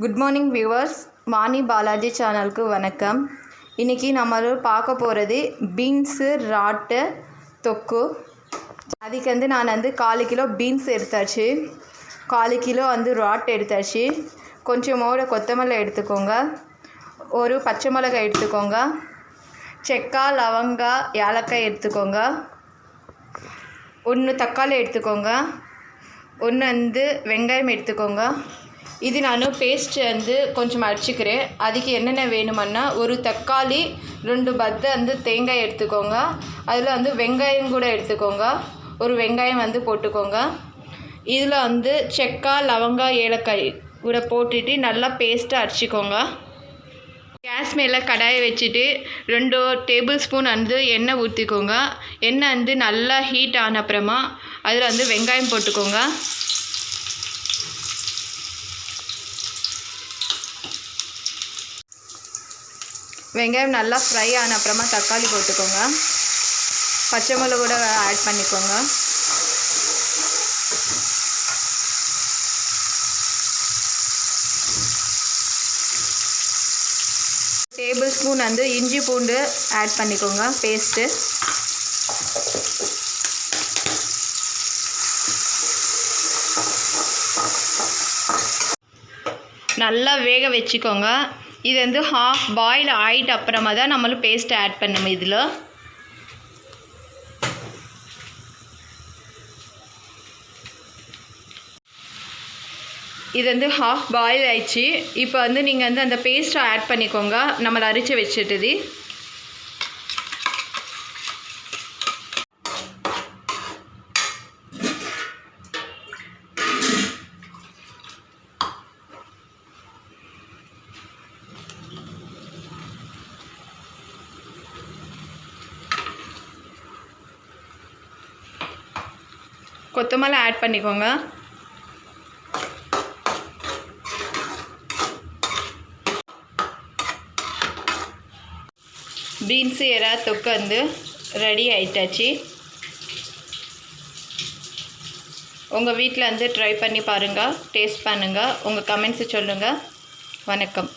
Good morning viewers, Vani Balaji சேனலுக்கு வணக்கம். இன்றைக்கி நம்ம பார்க்க போகிறது பீன்ஸு ராட்டு தொக்கு. அதுக்கு நான் 4 கிலோ பீன்ஸ் எடுத்தாச்சு, 4 கிலோ ராட் எடுத்தாச்சு. கொஞ்சமோட கொத்தமல்லி எடுத்துக்கோங்க, ஒரு பச்சை மிளகாய் எடுத்துக்கோங்க, செக்காய் லவங்காய் ஏலக்காய் எடுத்துக்கோங்க, 1 தக்காளி எடுத்துக்கோங்க, 1 வெங்காயம் எடுத்துக்கோங்க. இது நான் பேஸ்ட்டு கொஞ்சம் அரைச்சிக்கிறேன். அதுக்கு என்னென்ன வேணுமன்னா, ஒரு தக்காளி, 2 பத்து தேங்காய் எடுத்துக்கோங்க. அதில் வெங்காயம் கூட எடுத்துக்கோங்க, ஒரு வெங்காயம் போட்டுக்கோங்க. இதில் செக்காய் லவங்காய் ஏலக்காய் கூட போட்டுட்டு நல்லா பேஸ்ட்டாக அரைச்சிக்கோங்க. கேஸ் மேலே கடாயை வச்சுட்டு 2 டேபிள் ஸ்பூன் எண்ணெய் ஊற்றிக்கோங்க. எண்ணெய் நல்லா ஹீட் ஆன அப்புறமா அதில் வெங்காயம் போட்டுக்கோங்க. வெங்காயம் நல்லா ஃப்ரை ஆன அப்புறமா தக்காளி போட்டுக்கோங்க. பச்சை மிளகு கூட ஆட் பண்ணிக்கோங்க. டேபிள் ஸ்பூன் இஞ்சி பூண்டு ஆட் பண்ணிக்கோங்க பேஸ்ட்டு. நல்லா வேக வச்சுக்கோங்க. இது ஹாஃப் பாயில் ஆகிட்டு அப்புறமா தான் நம்மளும் பேஸ்ட்டை ஆட் பண்ணணும். இதில் இது ஹாஃப் பாயில் ஆயிடுச்சு. இப்போ நீங்கள் அந்த பேஸ்ட்டை ஆட் பண்ணிக்கோங்க, நம்மளை அரைச்சி வச்சுட்டுது. கொத்தமல்லி ஆட் பண்ணிக்கோங்க. பீன்ஸு எறா தொக்கு ரெடி ஆயிட்டாச்சு. உங்கள் வீட்டில் ட்ரை பண்ணி பாருங்கள், டேஸ்ட் பண்ணுங்கள், உங்கள் கமெண்ட்ஸு சொல்லுங்கள். வணக்கம்.